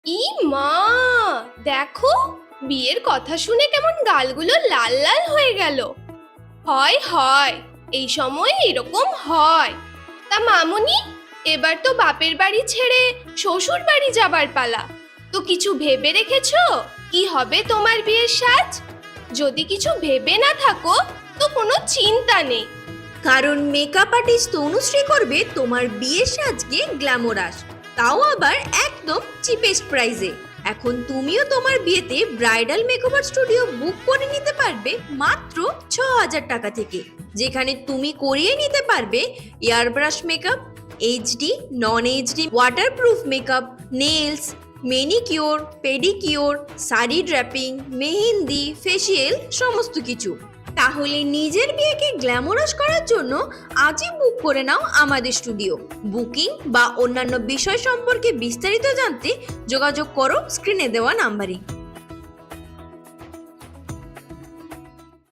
ই মা, দেখো বিয়ের কথা শুনে কেমন গালগুলো লাল লাল হয়ে গেল। হয় হয়, এই সময় এরকম হয়। তা মামুনি, এবার তো বাপের বাড়ি ছেড়ে শ্বশুর বাড়ি যাবার পালা। তো কিছু ভেবে রেখেছো কি হবে তোমার বিয়ের সাজ? যদি কিছু ভেবে না থাকো তো কোনো চিন্তা নেই। কারণ মেকআপ আর্টিস্ট তনুশ্রী করবে তোমার বিয়ের সাজকে গ্ল্যামোরাস, তাও আবার একদম চিপেস্ট প্রাইসে। এখন তুমিও তোমার বিয়েতে ব্রাইডাল মেকওভার স্টুডিও বুক করে নিতে পারবে মাত্র 6,000 টাকা থেকে, যেখানে তুমি করিয়ে নিতে পারবে air brush makeup, HD, non HD, waterproof makeup, nails, manicure, pedicure, sari draping, mehndi, facial, সমস্ত কিছু। তাহলে নিজের বিয়েকে গ্ল্যামারাস করার জন্য আজই বুক করে নাও আমাদের স্টুডিও। বুকিং বা অন্যান্য বিষয় সম্পর্কে বিস্তারিত জানতে যোগাযোগ করো স্ক্রিনে দেওয়া নাম্বারে।